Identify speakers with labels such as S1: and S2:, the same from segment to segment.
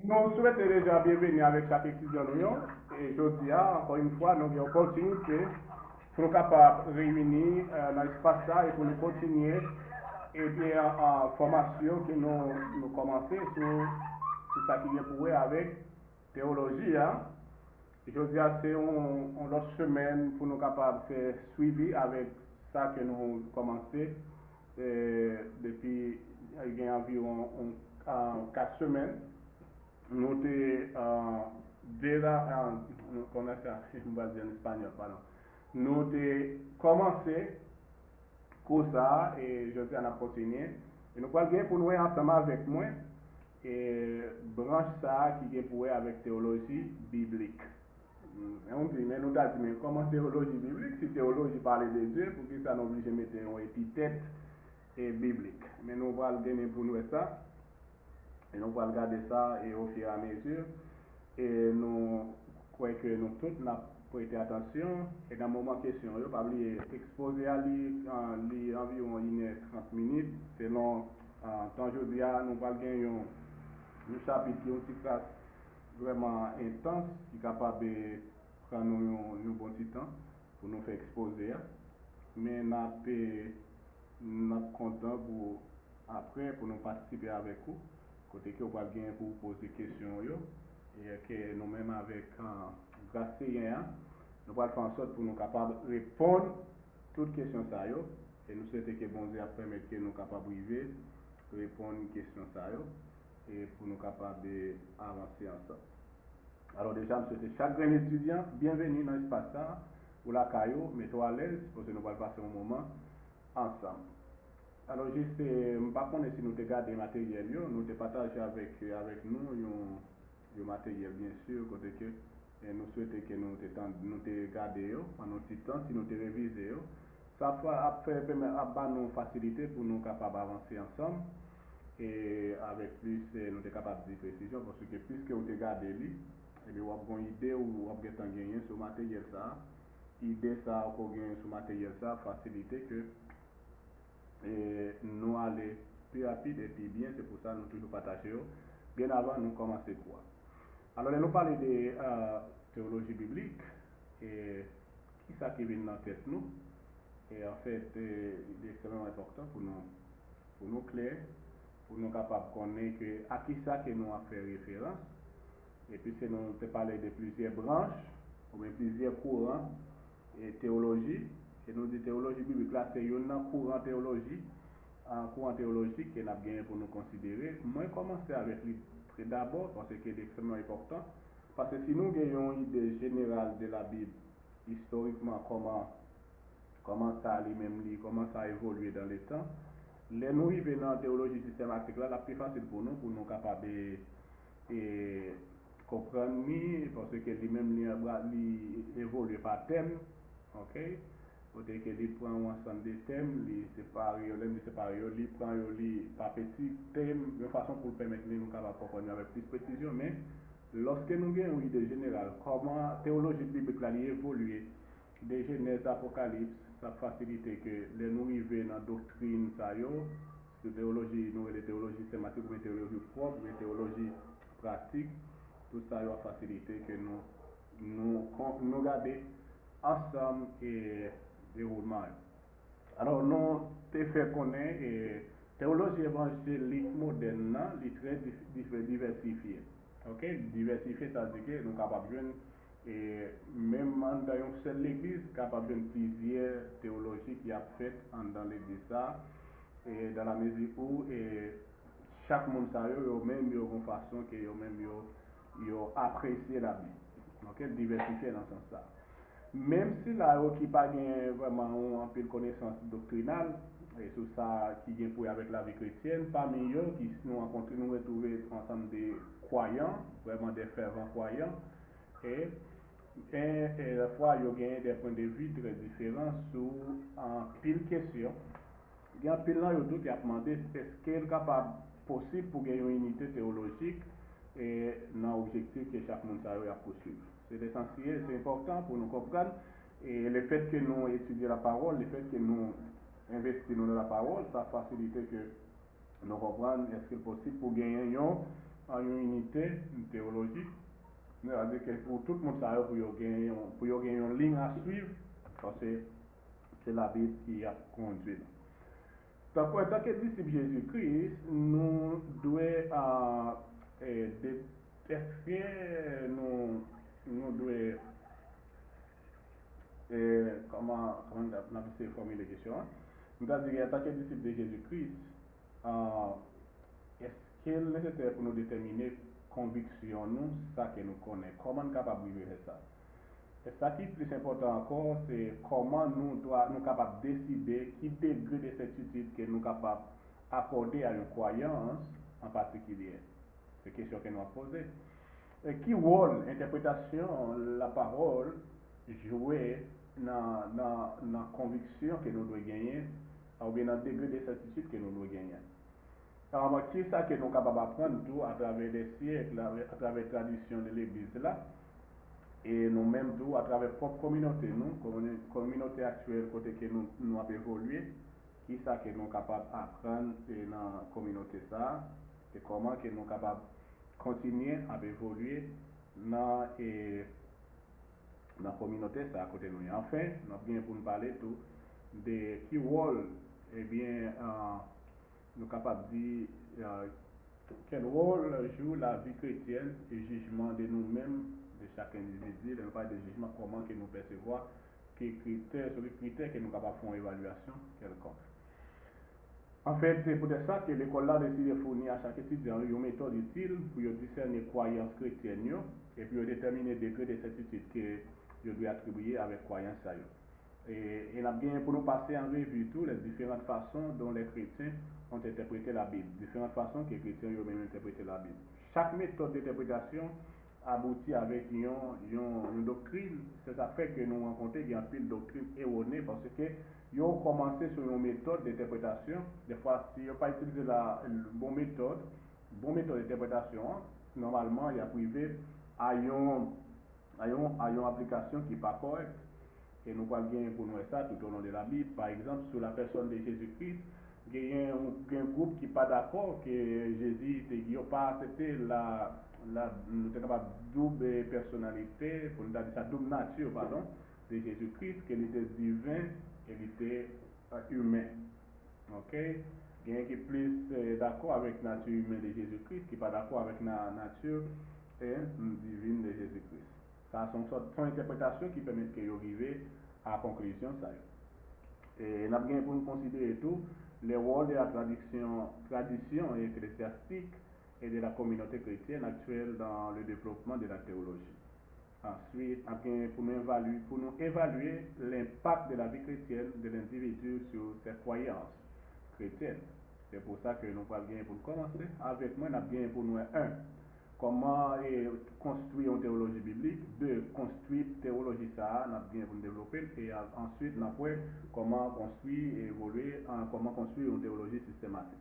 S1: Nous souhaitons déjà bienvenue avec chaque étudiant nous. Et je dis encore une fois, nous avons l'opportunité pour nous capables de réunir dans l'espace ça et pour nous continuer et bien en formation que nous commençons sur ça qui vient pour avec théologie. Hein. Je dis c'est une autre semaine pour nous capables de faire suivi avec ça que nous commençons depuis il y a environ 4 semaines. Nous déjà, comment ça, je vais dire en espagnol, pardon. Nous avons commencé comme ça et je dis à continuer. Et nous allons pour nous ensemble avec moi et branche ça qui est pour avec théologie biblique. On dit, mais nous avons dit, comment théologie biblique? Si théologie parle de Dieu, pour que ça nous oblige de mettre une épithète biblique. Mais nous allons donner pour nous ça. Et nous allons regarder ça et au fur et à mesure. Et nous croyons que nous tous nous prêté attention. Et dans le moment question, nous pas oublier exposer à lui environ 1h30 minutes. Selon temps aujourd'hui, nous allons gagner un chapitre, une petite classe vraiment intense qui est capable de prendre un bon petit temps pour nous faire exposer. Mais nous sommes contents pour après pour nous participer avec vous. Côté que vous va bien pour poser des questions et que nous-mêmes avec grâce Seigneur, nous allons faire en sorte pour nous capables de répondre à toutes les questions ça et nous souhaitons que bon Dieu permette que nous capables de répondre aux questions ça et pour nous capables d'avancer ensemble. Alors déjà, je souhaite chaque grand étudiant bienvenue dans l'espace ça pour la caillou, mets-toi à l'aise parce que nous allons passer un moment ensemble. Alors, juste, je ne sais pas si nous avons gardé le matériel, nous avons partagé avec nous le matériel, bien sûr, côté que et nous souhaitons que nous avons gardé pendant un petit temps, si nous avons révisé. Ça fait nous facilité pour nous capables d'avancer ensemble et avec plus, nous sommes capables de précision parce que puisque vous avez gardé lui, et bien, vous avez une idée ou vous avez gagné sur le matériel, ça, idée ça, vous avez gagné sur le matériel, ça, facilité que et nous aller plus rapide et puis bien, c'est pour ça que nous toujours partager bien avant nous commencer quoi. Alors nous parler de théologie biblique et qui ça qui vient dans la tête nous et en fait il est extrêmement important pour nous clair, pour nous capables de connaître à qui ça que nous avons fait référence et puis c'est nous te parler de plusieurs branches ou bien plusieurs courants et théologie et nous dit théologie biblique là c'est un courant théologie en courant théologique qu'il a bien pour nous considérer. Moi, commencer avec lui d'abord parce que c'est extrêmement important. Parce que si nous avons une idée générale de la Bible, historiquement, comment ça a lui-même, comment ça a évolué dans le temps, les nous arrivons dans la théologie systématique, là, la plus facile pour nous capables de comprendre, parce que lui-même, il évolue par thème, ok? Côté que lui prend un ensemble de thèmes, lui sépare, lui prend par petits thèmes, de façon pour permettre de nous capables de comprendre avec plus de précision, mais lorsque nous avons une idée générale, comment la théologie biblique a évolué, de Genèse Apocalypse, ça facilite que les nous arrivons dans la doctrine, ça y est, théologie, nous les théologie thématique, ou théologie propre, ou théologie pratique, tout ça va faciliter que nous garder ensemble et déroulement. Alors, nous avons fait connaître et théologie évangélique moderne, est très diversifiée. Ok? Diversifié, ça veut dire que nous sommes capables de et même dans une seule église, capable de plusieurs théologies qui a fait dans l'église ça, et dans la mesure où chaque monde ça yo même yo une façon que yo même yo apprécier la Bible. Ok? Diversifié dans ce sens là. Même si là, qui pas vraiment un peu de connaissance doctrinale, et sur ça qui vient pour avec la vie chrétienne, parmi eux, qui nous rencontrons, nous retrouver ensemble des croyants, vraiment des fervents croyants, et, la fois, ils ont gagné des points de vue très différents sur un pile question. Il y a un pile là, ils ont demandé est-ce qu'il est capable, possible pour gagner une unité théologique et dans l'objectif que chaque monde a poursuivre. C'est essentiel, c'est important pour nous comprendre. Et le fait que nous étudions la parole, le fait que nous investissons dans la parole, ça facilite que nous comprenons est-ce qu'il est possible pour gagner en une unité théologique. C'est-à-dire que pour tout le monde, ça pour gagner une ligne à suivre, parce que c'est la Bible qui a conduit. Donc, en tant que disciples de Jésus-Christ, nous devons détester, nous devons, comment on a formulé la question, nous devons dire, en tant que disciples de Jésus-Christ, est-ce qu'il est nécessaire pour nous déterminer conviction, nous, ça que nous connaissons, comment nous sommes capables de vivre ça? Et ça qui est plus important encore, c'est comment nous sommes capables de décider qui degré de certitude que nous sommes capables d'accorder à une croyance en particulier. C'est une question que nous avons posée. Et qui rôle, interprétation, la parole, jouer dans la conviction que nous devons gagner, ou bien dans le degré de certitude que nous devons gagner. Alors, qui est ça que nous sommes capables d'apprendre tout à travers des siècles, à travers la tradition de l'Église là? Et nous-mêmes tout à travers notre communauté, nous, communauté actuelle, côté que nous avons évolué, qui ça que nous sommes capables d'apprendre dans la communauté ça, et comment que nous sommes capables de continuer à évoluer dans la communauté ça à côté de nous. Et enfin, nous avons bien pour nous parler tout de qui rôle, eh bien, nous sommes capables de dire quel rôle joue la vie chrétienne et le jugement de nous-mêmes, de chaque individu, de pas de jugement, comment que nous percevons, quels critères, sur les critères que nous sommes capables de faire une évaluation quelconque. En fait, c'est pour ça que l'école là décide de fournir à chaque étudiant une méthode utile pour discerner les croyances chrétiennes et puis déterminer le degré de certitude que je dois attribuer avec croyance. Et il a bien pour nous passer en revue toutes les différentes façons dont les chrétiens ont interprété la Bible, différentes façons que les chrétiens ont même interprété la Bible. Chaque méthode d'interprétation aboutit avec une doctrine. C'est ça fait que nous rencontrons un pile de doctrines erronées parce que ils ont commencé sur une méthode d'interprétation. Des fois, si ils n'ont pas utilisé la bonne méthode d'interprétation, normalement, il y a privé à une application qui n'est pas correcte. Et nous allons gagner pour nous ça tout au long de la Bible. Par exemple, sur la personne de Jésus-Christ, il y a un groupe qui n'est pas d'accord que Jésus n'a pas accepté la double personnalité, pour nous dire sa double nature, pardon, de Jésus-Christ, qu'il était divin, qu'il était humain. Ok? Il y a qui est plus d'accord avec la nature humaine de Jésus-Christ, qui n'est pas d'accord avec la nature divine de Jésus-Christ. Ça sont son interprétation qui permet que vous arriviez à la conclusion. Ça. Et nous avons pour nous considérer tout le rôle de la tradition ecclésiastique et de la communauté chrétienne actuelle dans le développement de la théologie. Ensuite, pour nous évaluer l'impact de la vie chrétienne de l'individu sur ses croyances chrétiennes. C'est pour ça que nous allons bien pour commencer. Avec moi, nous avons bien pour nous comment construire une théologie biblique, 2. Construire théologie ça, nous avons bien pour nous développer, et ensuite, nous avons comment construire et évoluer, comment construire une théologie systématique.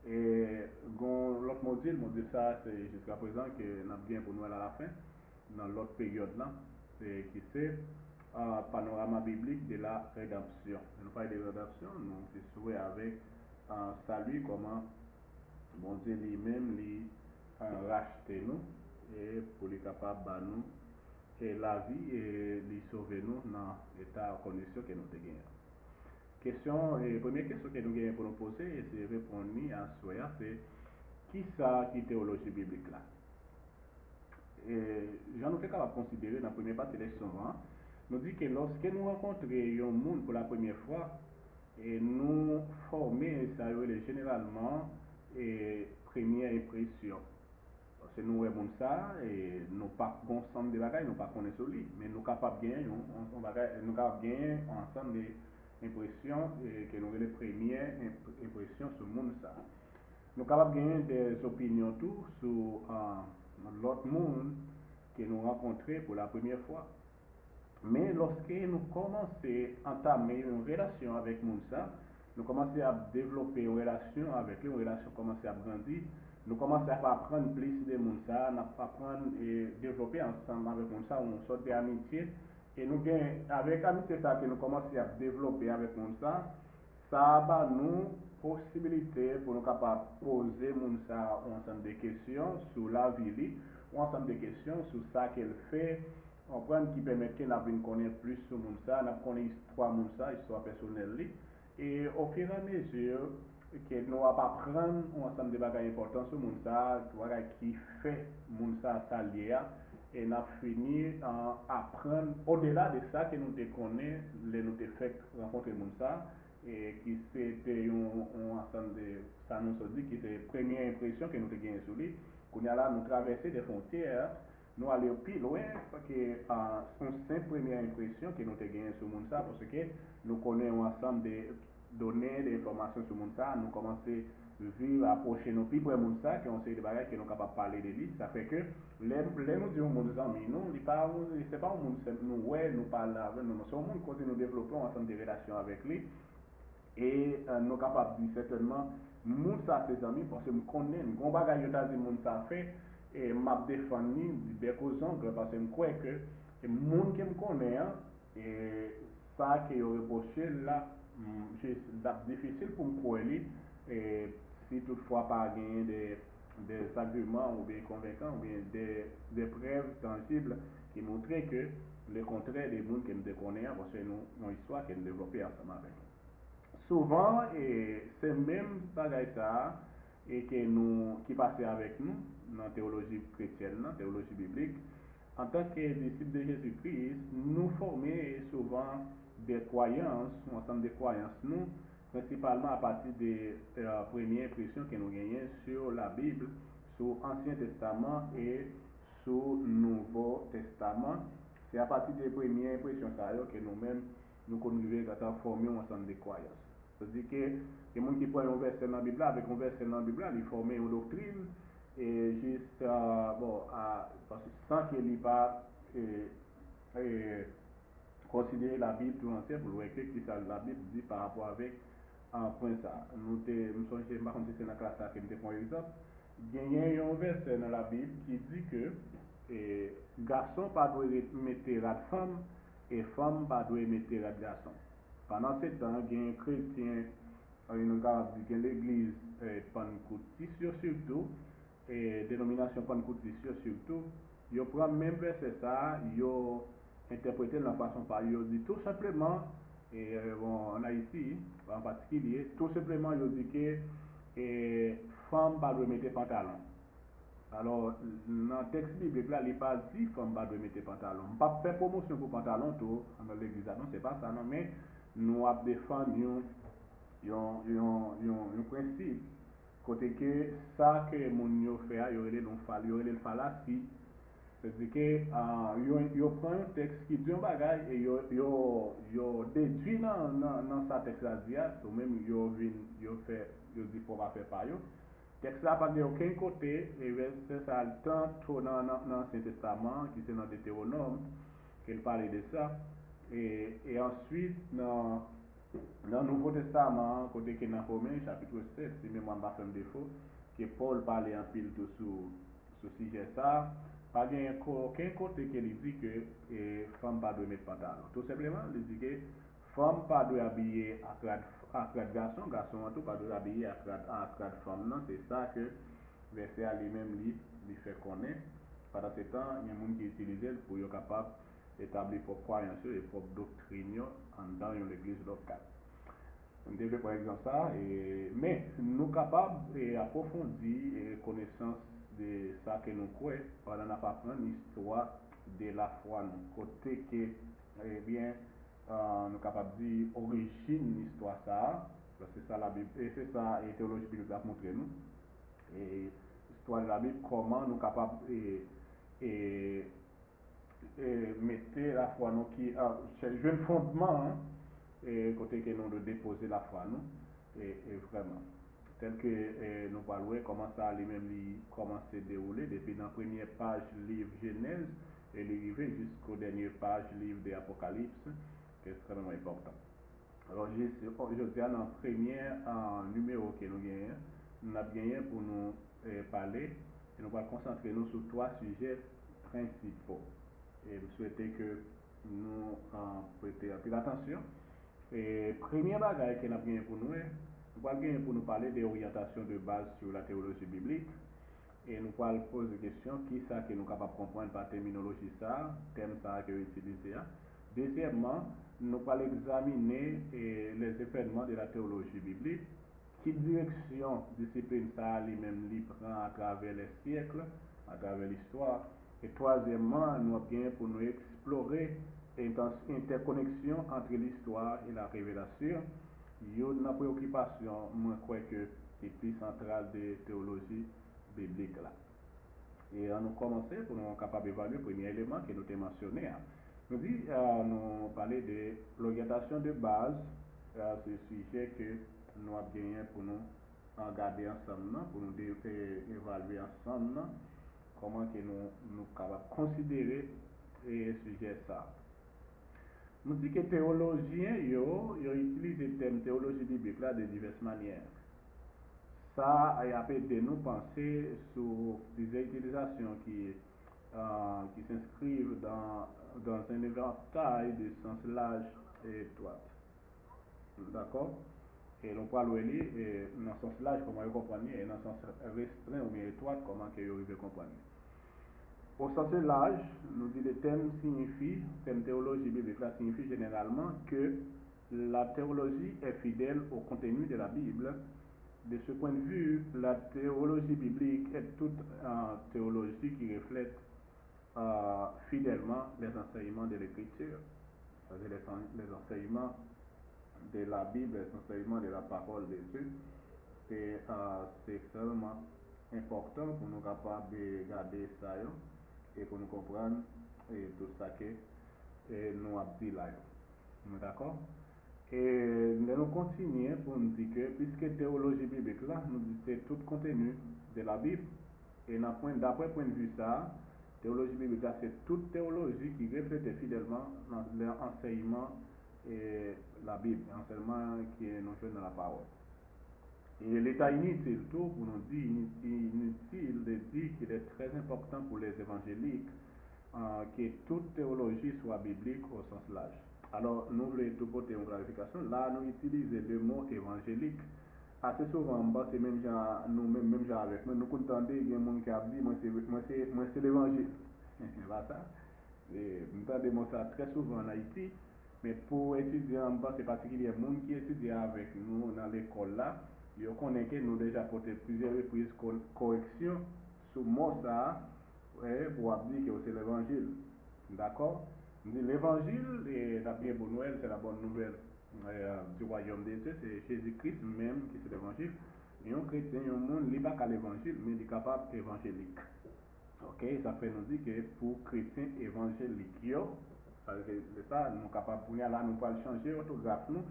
S1: Et l'autre module ça, c'est jusqu'à présent que nous avons bien pour nous à la fin, dans l'autre période là, qui c'est panorama biblique de la rédemption. Nous parlons de rédemption, nous faisons souhait avec salut, comment bon Dieu lui-même lui racheter nous et pour les capables de nous et la vie et lui sauver nous dans l'état de condition que nous avons. Première question que nous avons pour nous poser et c'est répondre à soi, c'est qui ça qui théologie biblique là? J'en ai fait capable de considérer dans la première partie de l'élection, nous dit que lorsque nous rencontrons un monde pour la première fois, et nous former, ça généralement première impression. Parce que nous avons ça, et nous pas ensemble de bagages, nous pas connaissons lui, mais nous capables de gagner, nous capables de gagner ensemble d'impressions que nous avons les premières impressions sur le monde ça. Nous capables de gagner des opinions tout sur l'autre monde que nous rencontrons pour la première fois. Mais lorsque nous commençons à entamer une relation avec Mounsa, nous commençons à développer une relation avec lui, une relation commence à grandir, nous commençons à apprendre plus de Mounsa, à apprendre et développer ensemble avec Mounsa une sorte d'amitié. Et nous, avec l'amitié que nous commençons à développer avec Mounsa, ça va nous possibilité pour nous capables poser moun ça un ensemble de questions sur la vie li, un ensemble de questions sur ça qu'elle fait, on prend qui permet que nous connaître plus sur moun ça, nous connaître histoire moun ça, histoire personnelle li, et au fur et à mesure que nous apprendre un ensemble de bagages importants sur moun ça, qui fait moun ça ça lié, et nous fini en apprendre au-delà de ça que nous te connaissons, les nous te fait rencontrer moun ça, et qui c'était un ensemble de ça nous dit qui c'est première impression que nous avons gagné sur lui qu'on a là nous traverser des frontières nous aller plus loin parce que une simple première impression que nous avons gagné sur monde ça parce que nous connaissons un ensemble de données d'informations sur monde ça nous commencer vivre approcher nos plus près monde ça qui ont essayé de bagages que nous capable parler de lui ça fait que les nous disons monde amis nous c'est pas un monde nous ouais nous parler avec nous c'est un monde quand nous développons ensemble des relations avec lui et nous sommes capables de dire certainement, moun ça ses amis, parce que nous connaissons, nous bagage yo ta dit moun ça fait, et m'a défendu des causes parce que je crois que les gens qui me connaissent, et ça que yo reproché là, c'est difficile pour me croire, et si toutefois pas gagner des arguments ou bien convaincants ou bien des preuves tangibles qui montrent que le contraire des gens qui me connaissent, parce que nous, une histoire que nous développons ensemble avec nous. Souvent, c'est même bagaille ça et que nous, qui passait avec nous dans la théologie chrétienne, dans la théologie biblique, en tant que disciples de Jésus-Christ, nous former souvent des croyances, un ensemble de croyances, nous, principalement à partir des premières impressions que nous gagnons sur la Bible, sur l'Ancien Testament et sur le Nouveau Testament. C'est à partir des premières impressions que nous-mêmes nous conduisons à former un ensemble de croyances. C'est-à-dire que les gens qui prennent un verset dans la Bible, avec un verset dans la Bible, ils forment une doctrine, et juste, parce que sans qu'il n'ait pas considéré la Bible tout entière pour voir que la Bible dit par rapport avec un point ça. Nous sommes, je ne sais pas si c'est dans la classe que nous avons un exemple, il y a un verset dans la Bible qui dit que garçon pas doit mettre la femme et femme pas doit mettre la garçon. Pendant ce temps, il y a un chrétien, il y a l'église pentecôtiste surtout, et dénomination pentecôtiste surtout, il prend même verset ça, il interprète de la façon par il dit tout simplement, et en Haïti en particulier, tout simplement il dit que femme pas doit mettre pantalon. Alors, dans le texte biblique, là, il n'est pas dit que femme pas doit mettre pantalon. On ne peut pas faire promotion pour pantalon tout dans l'église, non, c'est pas ça, non, mais nous avons défendu un principe côté que ça que mon yo fait il y aurait une fallacie c'est-à-dire que yo prend un texte qui dit un bagage et yo déduit dans sa texte là dit ou même yo dit faut pas faire par yo texte là pas de aucun côté et verset ça tant dans l'Ancien Testament qui c'est dans Deutéronome qu'il parlait de ça et ensuite dans le Nouveau Testament, côté que dans Romains, chapitre 7, si même on va faire un défaut, que Paul parlait en pile sur ce sujet ça, pas aucun côté qui dit que femme ne doit mettre pantalon. Tout simplement, il dit que femme ne doit habiller à garçon, garçon en tout pas doit habiller à femme. Non, c'est ça que verset à lui-même lui fait connaître. Pendant ce temps, il y a des gens qui utilisent pour être capable d'établir propre croyance et propre doctrine dans l'église locale. On devait par exemple ça, mais nous sommes capables d'approfondir connaissance de ça que nous croyons pendant d'apprendre l'histoire de la foi. Côté que, eh bien, nous sommes capables de dire origine de l'histoire ça, parce que c'est ça la Bible, et c'est ça la théologie biblique a montré nous. Et l'histoire de la Bible, comment nous sommes capables de mettre la foi nous qui c'est le fondement hein, et côté que nous de déposer la foi nous et vraiment tel que nous parlons comment ça lui-même comment se dérouler depuis la première page livre Genèse et l'arrivée jusqu'aux dernières pages livre de Apocalypse qui est extrêmement important. Alors aujourd'hui dans le premier numéro que nous avons gagné pour nous parler et nous allons concentrer nous sur trois sujets principaux. Et je souhaitais que nous prêtions un peu d'attention. Et premier bagage que nous avons pour nous, Nous allons pour nous parler des orientations de base sur la théologie biblique. Et nous allons poser des questions qui ça que nous sommes capables de comprendre par terminologie ça, thème ça que utilisé. Deuxièmement, nous allons examiner les événements de la théologie biblique, qui direction discipline ça lui-même prend à travers les siècles, à travers l'histoire. Et troisièmement, nous allons pour nous explorer l'interconnexion entre l'histoire et la révélation. Il y a une préoccupation, moi je crois que c'est plus centrale de théologie biblique là. Et on nous commencer pour nous capable d'évaluer le premier élément que nous avons mentionné. Nous dit, nous parler de l'orientation de base, c'est le sujet que nous avons gagné pour nous regarder ensemble, pour nous évaluer ensemble comment que nous capables considérer ce sujet ça. Nous dit que les théologiens utilisent le terme théologie biblique là de diverses manières. Ça a aidé nous penser sur des utilisations qui s'inscrivent dans un éventail de sens large et étroit. D'accord? Et l'on peut le lire dans le sens large, comment vous comprenez, et dans le sens restreint ou bien étroit, comment vous arrivez à comprendre. Au sens large, nous dit le terme théologie biblique, là, signifie généralement que la théologie est fidèle au contenu de la Bible. De ce point de vue, la théologie biblique est toute théologie qui reflète fidèlement les enseignements de l'Écriture, c'est-à-dire les enseignements de la Bible, les enseignements de la parole de Dieu. Et c'est extrêmement important pour nous capables de garder ça et pour nous comprendre tout ça que nous avons dit là. D'accord? Et nous continuons pour nous dire que, puisque théologie biblique là, nous dit c'est tout contenu de la Bible, et d'après point de vue ça, théologie biblique là, c'est toute théologie qui reflète fidèlement l'enseignement et la Bible, l'enseignement qui est nous fait dans la parole. Et l'état inutile, tout pour nous dire, inutile de dire qu'il est très important pour les évangéliques que toute théologie soit biblique au sens large. Alors, nous voulons tout porter une clarification. Là, nous utilisons le mot évangélique. Assez souvent, c'est même nous-mêmes, même avec nous, nous entendons qu'il y a des gens qui disent, moi c'est l'évangile. Voilà ça. Nous entendons ça très souvent en Haïti, mais pour étudier en bas, c'est particulier, les gens qui étudient avec nous dans l'école là, ils connaissent que nous déjà porté plusieurs reprises correction sur le mot ça, pour dire que c'est l'évangile. D'accord? L'évangile, et la bien bonne nouvelle, c'est la bonne nouvelle du royaume de Dieu, c'est Jésus-Christ même qui c'est l'évangile. Et un chrétien, un monde, il n'est pas qu'à l'évangile, mais il est capable évangélique. Ok, ça fait nous dire que pour chrétiens évangéliques, c'est ça, nous sommes capables pour là, nous pouvons changer l'orthographe nous.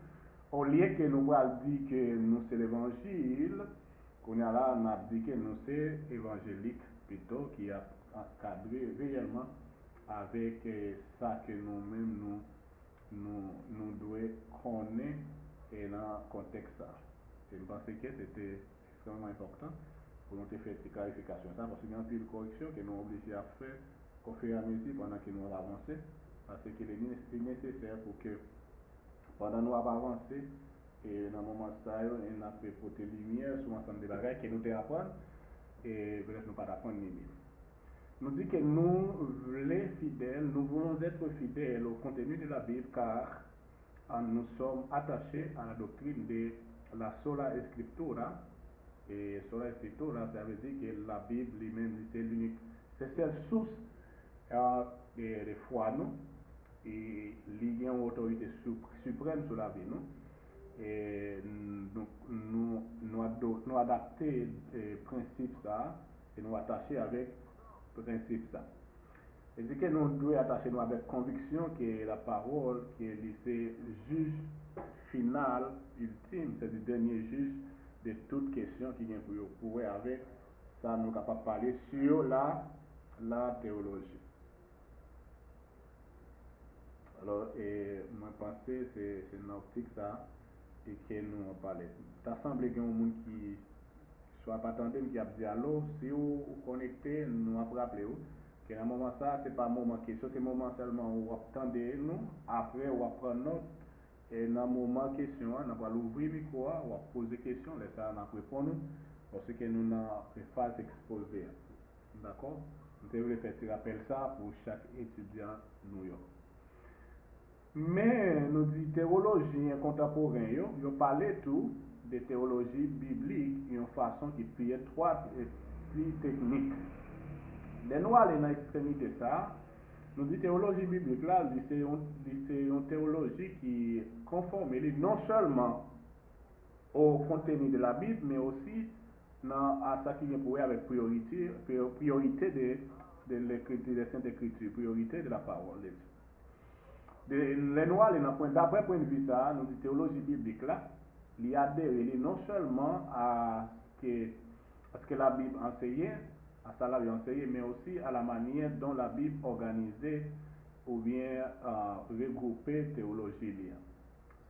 S1: Au lieu que nous pouvons dire que nous c'est l'évangile, qu'on a là, on a dit que nous c'est évangélique plutôt qui a cadré réellement avec ça que nous-mêmes nous devons connaître et dans le contexte ça. Et je pense que c'était extrêmement important pour nous faire cette clarification ça parce qu'il y a une pile de correction que nous sommes obligés à faire au fur et à mesure pendant que nous avançons parce qu'il est nécessaire pour que pendant que nous avançons et dans le moment ça on a fait porter lumière sur l'ensemble des bagages que nous devons apprendre et bref nous pas d'apprendre ni mieux. Nous dit que nous voulons être fidèles au contenu de la Bible car nous sommes attachés à la doctrine de la sola scriptura. Et sola scriptura, ça veut dire que la Bible lui-même, c'est l'unique, c'est celle source de foi, nous, et il y a une autorité suprême sur la vie, nous. Et nous adapter les principes ça, et nous attacher avec le principe ça. Et c'est que nous devons attacher nous avec conviction que la parole, qui est le juge final, ultime, c'est le dernier juge de toute question qui vient pour avec ça, nous sommes capables de parler sur la théologie. Alors, moi, je pense que c'est une optique ça, et que nous parlons. Ça semble qu'il y a un monde qui soit pas attendu, qui a dit allô, si vous connectez, nous avons rappelé que dans ce moment ça, c'est pas un moment question, c'est un moment seulement où vous attendez nous, après vous apprenez notre Et dans le moment question, on va ouvrir le micro, on va poser question, laisser ça on répondre parce que nous avons une phase exposée. D'accord? Nous devons faire ce rappel ça pour chaque étudiant New York. Mais nous disons théologie contemporaine, ils parlent tout de théologie biblique d'une façon qui est plus étroite et plus technique. Les nous allons dans l'extrémité ça, nous disons théologie biblique là, c'est une théologie qui est conformée non seulement au contenu de la Bible, mais aussi à ce qui est pour avec priorité de l'écriture, des Saintes Écritures, priorité de la parole de Dieu. Les Noirs, d'après point de vue ça, nous disons théologie biblique là, il adhère non seulement à ce que la Bible enseignait, à ça la Bible enseignait, mais aussi à la manière dont la Bible organisait ou bien regroupait théologie.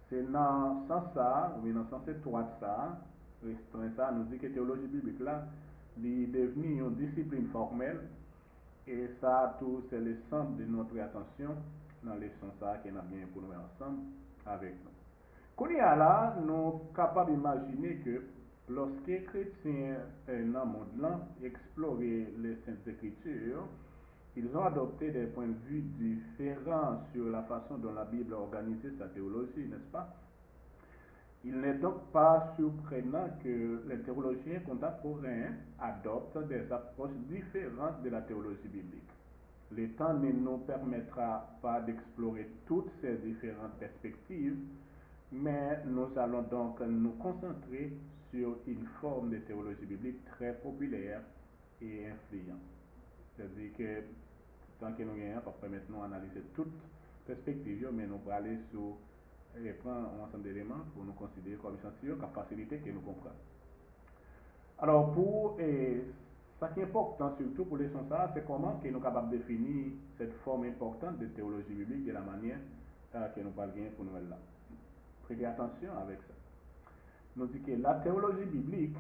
S1: C'est dans ce sens ça, ou bien dans ce sens étroit ça, restreint ça, nous dit que théologie biblique là, est devenue une discipline formelle et ça tout c'est le centre de notre attention dans les sens ça qu'on a bien pour nous ensemble avec nous. Quand il y a là, nous sommes capables d'imaginer que lorsque les chrétiens dans le monde là exploraient les Saintes Écritures, ils ont adopté des points de vue différents sur la façon dont la Bible a organisé sa théologie, n'est-ce pas? Il n'est donc pas surprenant que les théologiens contemporains adoptent des approches différentes de la théologie biblique. Le temps ne nous permettra pas d'explorer toutes ces différentes perspectives, mais nous allons donc nous concentrer sur une forme de théologie biblique très populaire et influente. C'est-à-dire que tant que nous gagnons, pas permettre nous d'analyser toutes perspectives, mais nous allons aller sur et prendre un ensemble d'éléments pour nous considérer comme essentiels, comme facilité que nous comprenons. Alors, pour ce qui est important, surtout pour les sens, c'est comment que nous sommes capables de définir cette forme importante de théologie biblique de la manière que nous parlons pour nous là. Prêtez attention avec ça. Nous dit que la théologie biblique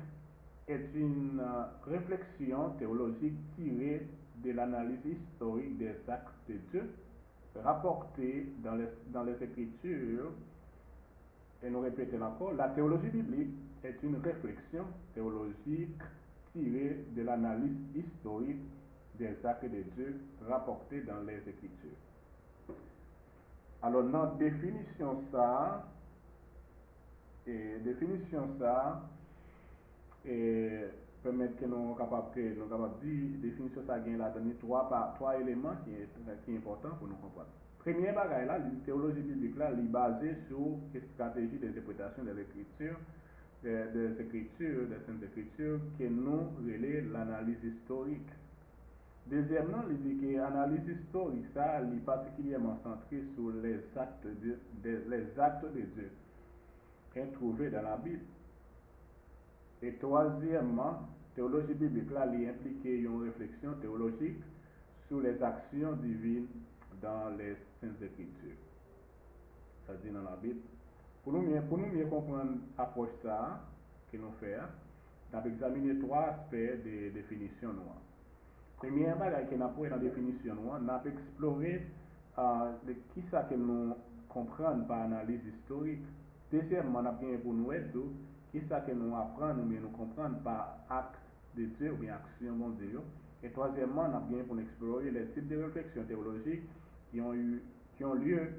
S1: est une réflexion théologique tirée de l'analyse historique des actes de Dieu rapportés dans les Écritures. Et nous répétons encore, la théologie biblique est une réflexion théologique tirée de l'analyse historique des actes de Dieu rapportés dans les Écritures. Alors, notre définition ça, permet que nous sommes capables de dire, définition ça gagne là, donner trois éléments qui est important pour nous comprendre. Premier bagage là, la théologie biblique là, est basée sur les stratégies d'interprétation de l'écriture, des Écritures, des Saintes Écritures, que nous relais l'analyse historique. Deuxièmement, il dit que l'analyse historique, ça, est particulièrement centrée sur les actes de Dieu trouvés dans la Bible. Et troisièmement, théologie biblique là, il implique une réflexion théologique sur les actions divines dans les Saintes Écritures. Ça dit dans la Bible. Pour nous mieux comprendre l'approche ça que nous faisons, nous avons examiné trois aspects de définition noire. Premier bagage que nous avons dans la définition noire, nous avons exploré qui ça que nous comprenons par analyse historique. Deuxièmement, nous avons pour nous tout qui ça que nous apprenons ou nous comprenons par acte de Dieu ou bien action de Dieu. Et troisièmement, nous avons pour explorer les types de réflexions théologiques qui ont lieu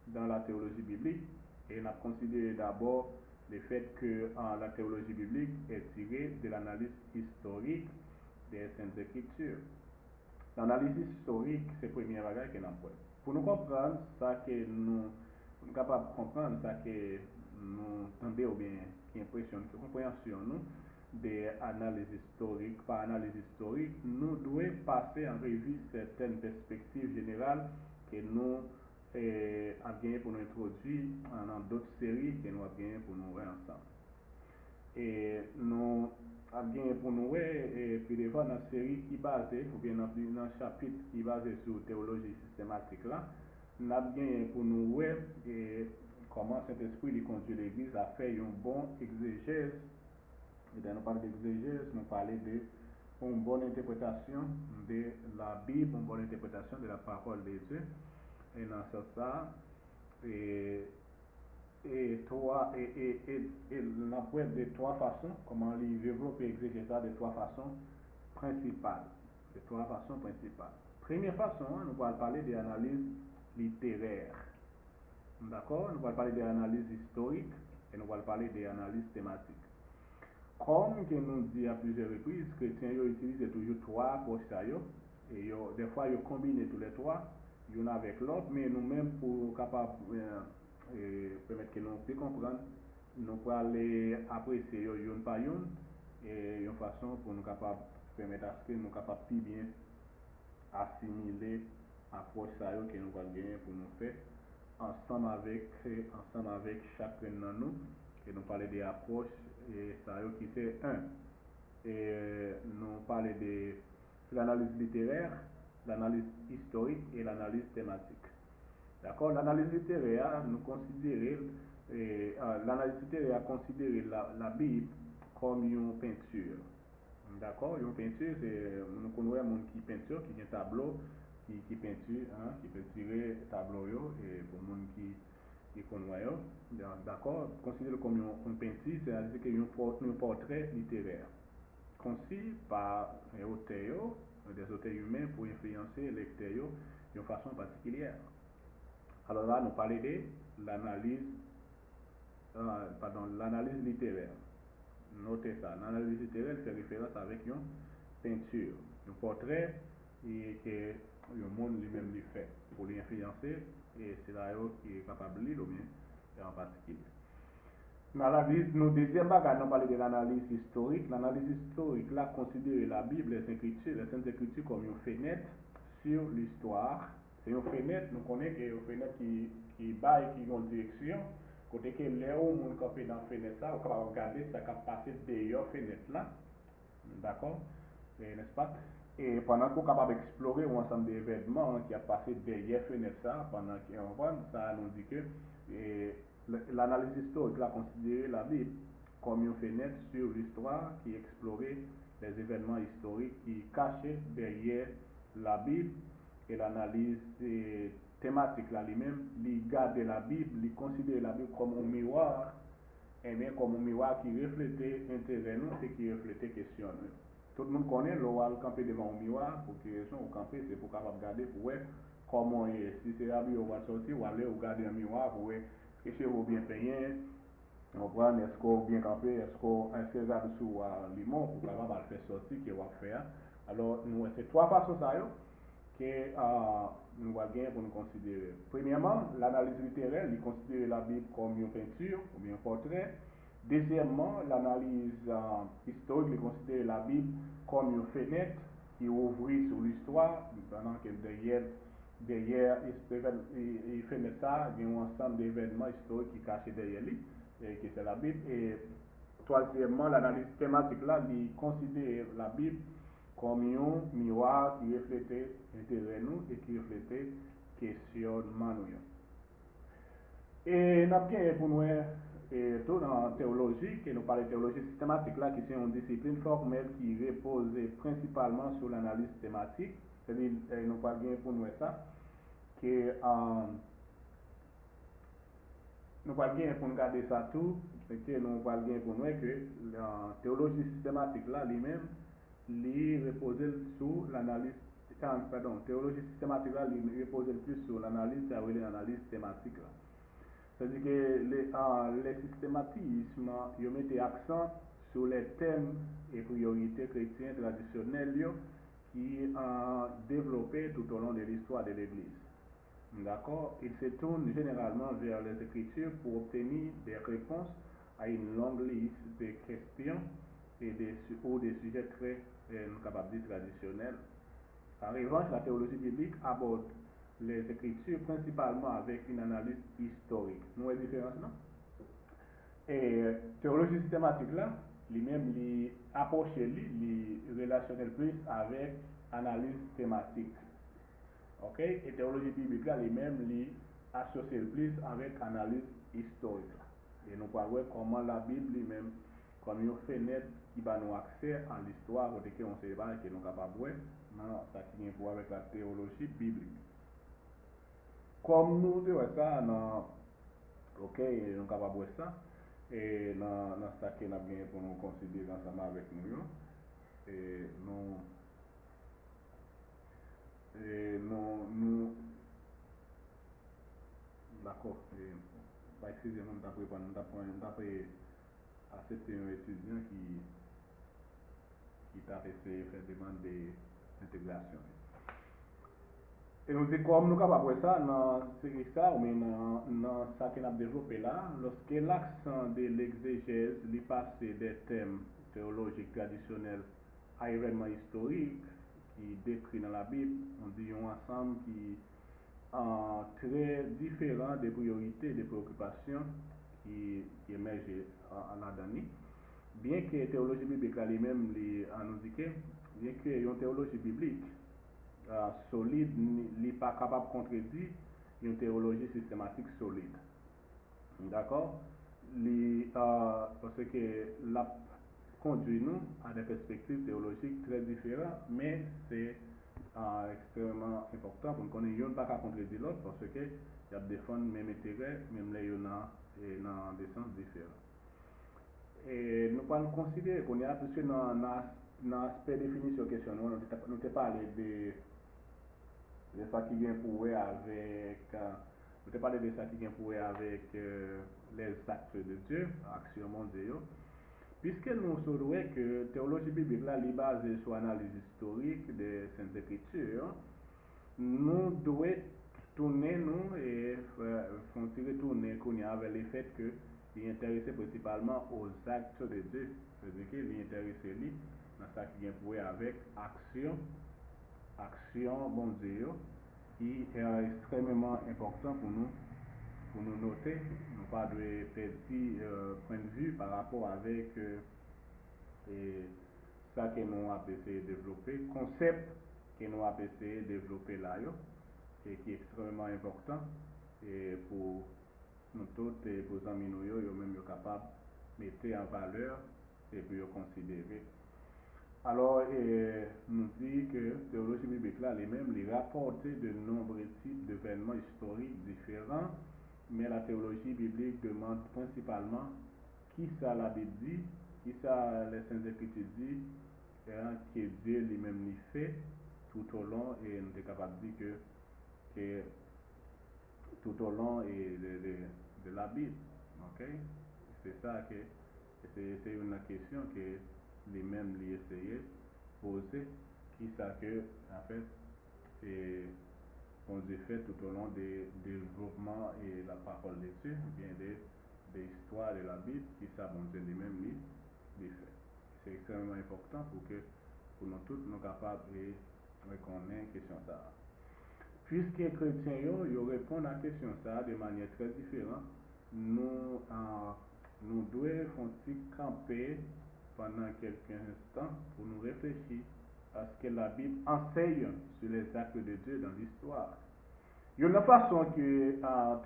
S1: dans la théologie biblique. Et nous avons considéré d'abord le fait que la théologie biblique est tirée de l'analyse historique des Saintes Écritures. L'analyse historique, c'est le premier bagage que nous avons. Pour nous comprendre ça que nous sommes capables de comprendre, ça que nous entendons ou bien qui impressionne, qui compréhension nous des analyses historiques. Par analyse historique, nous devons passer en revue certaines perspectives générales que nous avons gagné pour nous introduire dans d'autres séries que nous avons gagné pour nous voir ensemble. Et nous avons gagné pour nous voir, et puis devant dans la série qui est basée, ou bien dans un chapitre qui est basé sur théologie systématique là, nous avons gagné pour nous voir comment Saint-Esprit conduit l'Église à faire un bon exégèse. Et quand nous parlons d'exégèse, nous parlons d'une bonne interprétation de la Bible, une bonne interprétation de la parole de Dieu. Et dans ce sens, on a de trois façons, comment les développer exécuter ça de trois façons principales. De trois façons principales. Première façon, hein, nous allons parler de l'analyse littéraire. D'accord? Nous allons parler de l'analyse historique et nous allons parler de l'analyse thématique. Comme que nous dit à plusieurs reprises, les chrétiens utilisent toujours trois approches. Et des fois, ils combinent tous les trois, l'une avec l'autre, mais nous-mêmes, pour capable permettre que nous puissions comprendre, nous pouvons aller apprécier une par une, et une façon pour nous capable permettre à ce que nous capables plus bien assimiler l'approche que nous allons gagner pour nous faire ensemble avec chacun de nous, et nous parler des approches et ça qui c'est un. Et nous parler de l'analyse littéraire, l'analyse historique et l'analyse thématique. D'accord? L'analyse littéraire, nous considérons, l'analyse littéraire considère la Bible comme une peinture. D'accord? Une peinture, c'est, nous connaissons un monde qui peinture, qui a un tableau, qui peinture, hein, qui peinture tableau, et pour le monde qui connaît, d'accord? Considéré comme une peinture, c'est-à-dire qu'il y a un portrait littéraire, conçu par un auteur, des auteurs humains pour influencer les lecteurs d'une façon particulière. Alors là, nous parlons de l'analyse, l'analyse littéraire. Notez ça, l'analyse littéraire fait référence avec une peinture, un portrait et que le monde lui-même lui fait pour l'influencer et c'est là qui est capable de lire ou bien en particulier. L'analyse, nous deuxième bagage, nous parlons de l'analyse historique. L'analyse historique, là, considère la Bible, les Saintes Écritures comme une fenêtre sur l'histoire. C'est une fenêtre, nous connaissons qu'il y a une fenêtre qui baille, qui a une direction. Côté que les gens qui campent dans la fenêtre, ça, on va regarder ce qui a passé derrière la fenêtre là. D'accord? N'est-ce pas? Et pendant qu'on est capable d'explorer un ensemble d'événements qui a passé derrière la fenêtre, ça, pendant qu'on voit, ça nous dit que l'analyse historique a considéré la Bible comme une fenêtre sur l'histoire qui explorait les événements historiques qui cachaient derrière la Bible et l'analyse thématique là lui-même, il garde la Bible, il considère la Bible comme un miroir, et bien comme un miroir qui reflétait intérêt nous et qui reflétait question nous. Tout le monde connaît le camper devant un miroir, pour que raison au camper, c'est pour capable regarder pour voir comment si c'est la Bible on va sortir ou aller regarder un miroir pour voir est-ce que chez vous bien payé, on prend est-ce qu'on bien campé, est-ce qu'on regarde sous limon pour capable faire sortir qui va faire. Alors nous c'est trois façons ça que nous allons gagner pour nous considérer. Premièrement, l'analyse littéraire, il considère la Bible comme une peinture ou bien un portrait. Deuxièmement, l'analyse historique, il considère la Bible comme une fenêtre qui ouvre sur l'histoire, pendant que derrière il fenêtre ça, il y a un ensemble d'événements historiques qui cachent derrière lui, et que c'est la Bible. Et troisièmement, l'analyse thématique là, il considère la Bible comme un miroir qui reflétait l'intérêt nous et qui reflétait questionnement nous. Et nous avons bien pour nous tout dans la théologie, que nous parlons de théologie systématique là, qui est une discipline formelle qui repose principalement sur l'analyse thématique. C'est-à-dire, nous parlons bien pour nous ça, que nous parlons bien pour nous garder ça tout, et que nous parlons bien pour nous que la théologie systématique là, lui-même, il repose sur l'analyse, théologie systématique là, il repose plus sur l'analyse, c'est l'analyse thématique là. C'est-à-dire que les systématismes, ils mettent accent sur les thèmes et priorités chrétiennes traditionnelles qui ont développé tout au long de l'histoire de l'Église. D'accord? Ils se tournent généralement vers les Écritures pour obtenir des réponses à une longue liste de questions ou des sujets très traditionnels. En revanche, la théologie biblique aborde les Écritures principalement avec une analyse historique. Nous avons une différence, non? Et théologie systématique là, lui-même, il approche lui relationnel plus avec analyse thématique. Ok? Et théologie biblique là, lui-même, il associe plus avec analyse historique. Et nous parlons comment la Bible lui-même, comme une fenêtre qui va nous accès à l'histoire, où on sait pas que nous sommes capables de voir, ça qui vient pour avec la théologie biblique. Comme nous devons ça Ok, nous sommes capables de voir ça. Et dans ça que nous avons bien pour nous considérer ensemble avec nous. Et nous d'accord. Excusez-moi, d'après accepter un étudiant qui t'a essayé de faire demande d'intégration. Et nous disons comme nous sommes capables de ça dans ça, ou bien dans ça qu'on a développé là, lorsque l'accent de l'exégèse lui passe des thèmes théologiques traditionnels à événements historiques qui décrits dans la Bible, on dit un ensemble qui très différent des priorités, des préoccupations qui émergent en Adanie. Bien que la théologie biblique elle-même nous dit que, bien que une théologie biblique solide n'est pas capable de contredire une théologie systématique solide. D'accord? Parce que la conduit nous à des perspectives théologiques très différentes, mais c'est extrêmement important pour nous connaître. Il n'y a pas qu'à contredire l'autre parce que il y a des fonds même intérêt, même là il y en a dans des sens différents. Et nous pouvons considérer qu'on est plus dans l'aspect définition question. Nous avons parlé de ça qui vient pour avec nous parlé de ça qui vient pour avec les actes de Dieu, action mondiale. Puisque nous savons que la théologie biblique là, est basée sur l'analyse historique des Saintes Écritures, nous devons tourner nous et font retourner avec le fait que il est intéressé principalement aux actes de Dieu. C'est-à-dire qu'il est intéressé dans ça qui vient pour avec action bon Dieu, qui est extrêmement important pour nous noter. Nous pas de petit point de vue par rapport avec ça que nous avons essayé de développer, concept que nous avons essayé de développer là, et qui est extrêmement important et pour nous tous et pour les amis nous, même capables de mettre en valeur et puis considérer. Alors, nous dit que la théologie biblique là, elle-même, les rapporter de nombreux types d'événements historiques différents, mais la théologie biblique demande principalement qui ça la Bible dit, qui ça les Saintes Écritures dit, que Dieu lui-même lui fait tout au long, et nous sommes capables de dire que tout au long de la Bible. Ok? C'est ça que c'est une question que lui-même lui essayait de poser, qui ça que en fait on Dieu fait tout au long des développements et la parole de Dieu, bien des histoires de la Bible, qui ça bon Dieu lui-même lui fait. C'est extrêmement important pour nous tous nous capables de reconnaître question ça. Puisque les chrétiens ils répondent à la question ça de manière très différente, nous devons camper pendant quelques instants pour nous réfléchir à ce que la Bible enseigne sur les actes de Dieu dans l'histoire. Il y a une façon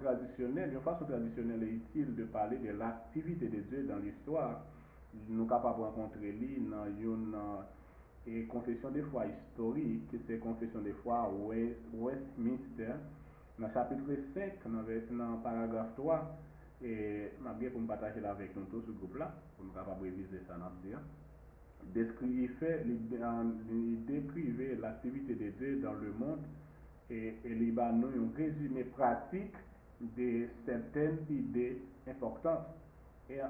S1: traditionnelle et utile de parler de l'activité de Dieu dans l'histoire. Nous sommes capables de rencontrer dans une confession de foi historique, c'est confession de foi Westminster, dans le chapitre 5, dans le paragraphe 3, et je vais pour me partager avec nous tous ce groupe-là, pour nous capables de réviser ça dans le il décrivait l'activité de Dieu dans le monde et il va nous un résumé pratique de certaines idées importantes. Et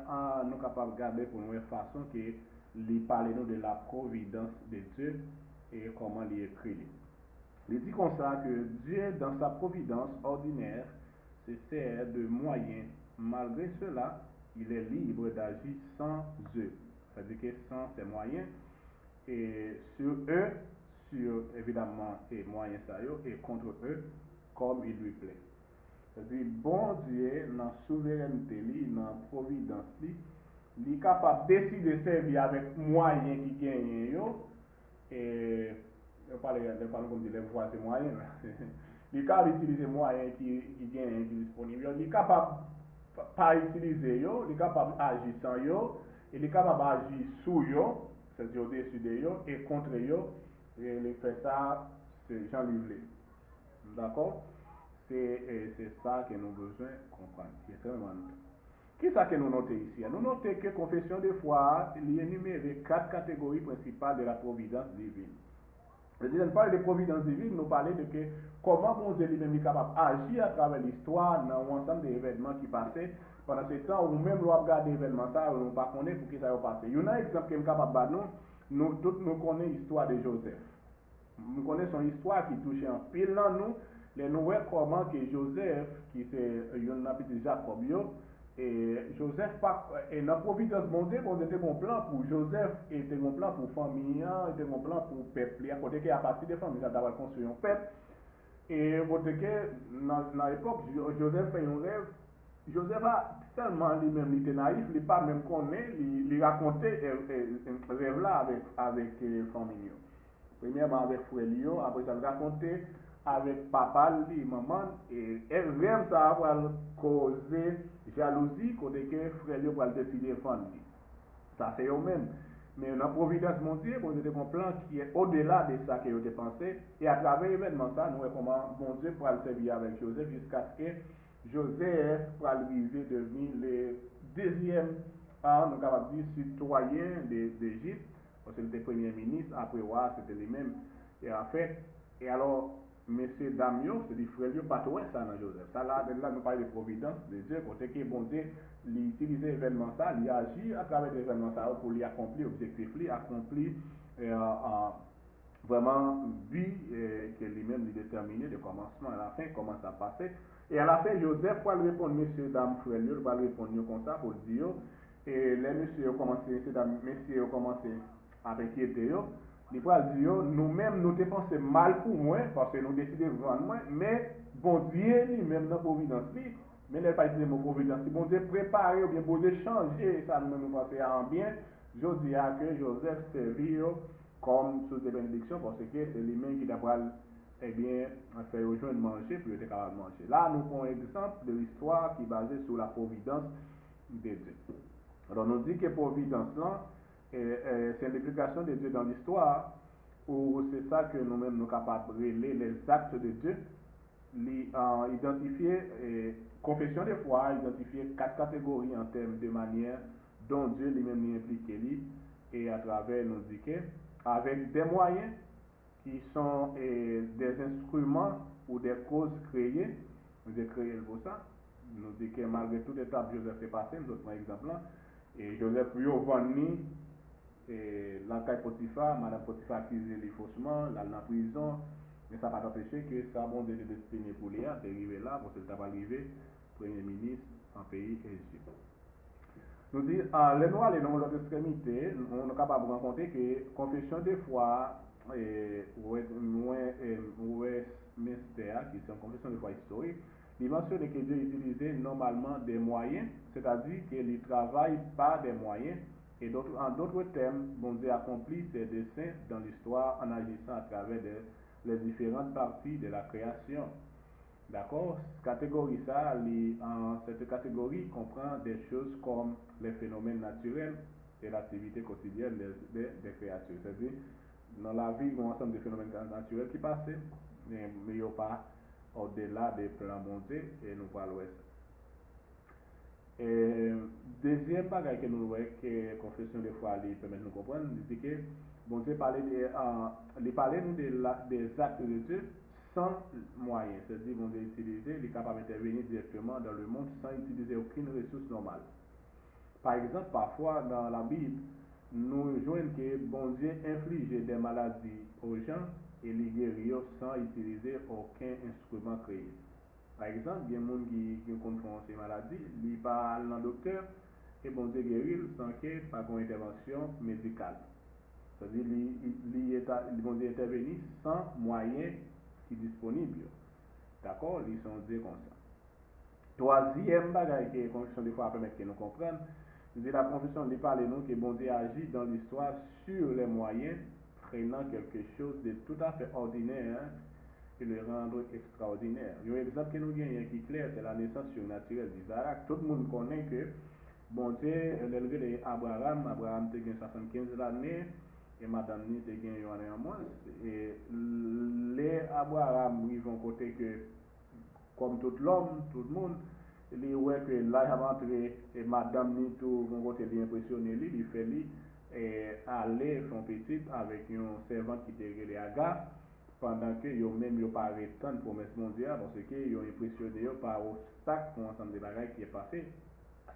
S1: nous sommes capables de garder pour nous une façon que il parle de la providence de Dieu et comment il écrit. Il dit comme ça que Dieu, dans sa providence ordinaire, se sert de moyens. Malgré cela, il est libre d'agir sans eux. C'est-à-dire que sans ces moyens, et sur eux, sur évidemment les moyens sérieux, et contre eux, comme il lui plaît. C'est-à-dire, bon Dieu, dans la souveraineté, dans la providence, il est capable de décider de servir avec moyens qui gagnent, et je parle comme dit les voies et moyens. Il est capable d'utiliser moyens qui gagnent, qui sont disponibles. Il est capable de ne pas utiliser, il est capable d'agir sans eux, il est capable d'agir sous eux, c'est-à-dire au-dessus de eux, et contre eux, et il fait ça, c'est Jean Livlet. D'accord? C'est ça que nous avons besoin de comprendre. C'est extrêmement important. Qui est-ce que nous notons ici? Nous notons que confession de foi est énumérée 4 catégories principales de la providence divine. C'est-à-dire, on parle de providence divine, nous parlons de que comment mon Dieu lui-même est capable d'agir à travers l'histoire dans un ensemble d'événements qui passaient pendant ce temps, ou même nous regardons l'événement, ça, nous ne pas connaître pour qui ça va passer. Il y a un exemple qui est capable de nous tous nous connaissons l'histoire de Joseph. Nous connaissons une histoire qui touche un pile dans nous, les nouvelles comment que Joseph, qui c'est un petit Jacob, et Joseph, et dans la providence de mon Dieu, on était un plan pour Joseph, et était un plan pour famille, était un plan pour peuple, à côté qu'à partir des familles, ça d'avoir construit un peuple. Et côté que dans l'époque, Joseph fait un rêve. Joseph a tellement lui-même, il était naïf, il pas même connaît, il racontait un rêve là avec famille. Premièrement avec frère Lio, après ça le racontait avec papa, lui, maman, et rêve ça va causer jalousie côté que frère Lio va décider de défendre. Ça c'est eux-mêmes. Mais dans la providence mondiale, vous avez un plan qui est au-delà de ça que vous avez pensé. Et à travers l'événement, ça, nous voyons comment bon Dieu pourra le servir avec Joseph jusqu'à ce que Joseph pourra arriver devenir le deuxième, nous capable dire, citoyen d'Égypte. Parce qu'il était premier ministre, après roi, c'était lui-même. Et en fait, et alors, Monsieur Damio, c'est des frères, pas tout ça dans Joseph. Ça là, nous parlons de providence de Dieu, côté que bon Dieu, il utilise l'événement ça, il agit à travers l'événement ça pour lui accomplir l'objectif, lui accomplir vraiment but que lui-même lui déterminé de commencement à la fin, comment ça passait. Et à la fin, Joseph va lui répondre, Monsieur, Dame, frère, il va lui répondre comme ça pour dire, et les messieurs ont commencé, messieurs ont commencé à inquiéter. Il va dire, nous-mêmes, nous dépensons mal pour moi, parce que nous décidons de vendre moi, mais bon Dieu, lui-même, dans la providence, mais n'est pas utilisé le mot providence. Si bon Dieu préparer ou bien bon Dieu changer, ça nous pense à un bien, je dis à que Joseph servir comme source de bénédiction, parce que c'est lui-même qui d'abord, eh bien, fait aux gens de manger, puis il était capable de manger. Là, nous prenons un exemple de l'histoire qui est basée sur la providence de Dieu. Alors, nous dit que providence là, c'est l'implication de Dieu dans l'histoire, ou c'est ça que nous-mêmes nous sommes capables de relayer les actes de Dieu, identifier, confession de foi, identifier 4 catégories en termes de manière dont Dieu lui-même est impliqué, et à travers nous dit que, avec des moyens qui sont des instruments ou des causes créées, nous avons créé pour ça. Nous dit que malgré toute étape Joseph est passé, nous prenons exemple là, et Joseph lui a vendu l'enquête Potiphar, Madame Potiphar accusé les faussement, là dans la prison, mais ça n'a pas empêché que ça bon de destiné pour Léa, d'arriver là, parce que ça va arriver, Premier ministre en pays Égypte. Nous disons, les Noirs, les noms de l'autre extrémité, on est capable de rencontrer que confession de foi, Westminster, qui c'est une confession de foi historique, il mentionne que Dieu utilisait normalement des moyens, c'est-à-dire qu'il ne travaille pas des moyens, et en d'autres termes, bon Dieu accomplit ses desseins dans l'histoire en agissant à travers les différentes parties de la création. D'accord? Catégorie ça, cette catégorie comprend des choses comme les phénomènes naturels et l'activité quotidienne des créatures. C'est-à-dire, dans la vie, il y a un ensemble de phénomènes naturels qui passent, mais il n'y a pas au-delà des plans montés et nous parlons ça. Deuxième bagage que nous voyons que confession de foi permet de nous comprendre, c'est que bon Dieu parlait des actes de Dieu sans moyens. C'est-à-dire qu'on va utiliser, il est capable d'intervenir directement dans le monde sans utiliser aucune ressource normale. Par exemple, parfois dans la Bible, nous joignons que bon Dieu inflige des maladies aux gens et les guérit sans utiliser aucun instrument créé. Par exemple, il y a des gens qui confondent ces maladies, ils parlent dans le docteur et bon Dieu guérit sans qu'il n'y ait pas d'intervention médicale. C'est-à-dire qu'ils vont intervenir sans moyens qui sont disponibles. D'accord? Ils sont dit comme ça. Troisième bagage que la confession de foi permet que nous comprenions, c'est la confession de parler nous que bon Dieu agit dans l'histoire sur les moyens, freinant quelque chose de tout à fait ordinaire et le rendre extraordinaire. Il y a un exemple que nous gagnons qui est clair, c'est la naissance surnaturelle d'Isaac. Tout le monde connaît que bon Dieu, l'élevé d'Abraham, Abraham a 75 années, et madame ni te gen yon en moins, et les Abraham ils vont côté que comme tout l'homme, tout le monde, il ouais que là, il a rentré, et madame ni tout, mon côté, il impressionné, il fait lui, et aller son petit avec un servant qui était les Aga, pendant que yo même yo pas arrêté de promesse mondiale, parce que yo impressionné par obstacle pour ensemble de bagages qui est passé.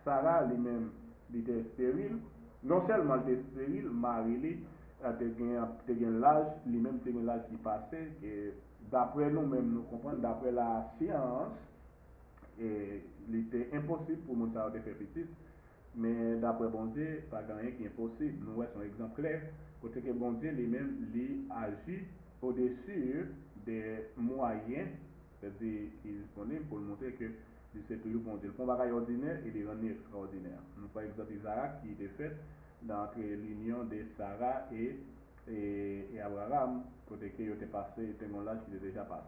S1: Sarah lui-même, il était stérile, non seulement il était stérile, Marie, te gen l'âge, lui-même te gen l'âge qui passait, et d'après nous-mêmes, nous comprenons, d'après la science, et il était impossible pour nous de faire petit, mais d'après bon Dieu, pas rien qui est impossible. Nous voyons un exemple clair, côté que bon Dieu lui-même lui agit au-dessus des moyens, c'est-à-dire qui est disponible pour montrer que c'est toujours bon Dieu. Le combat ordinaire, il est rendu extraordinaire. Nous par exemple Isaac qui était fait entre l'union de Sarah et Abraham, côté que il était passé, était mon âge qui était déjà passé.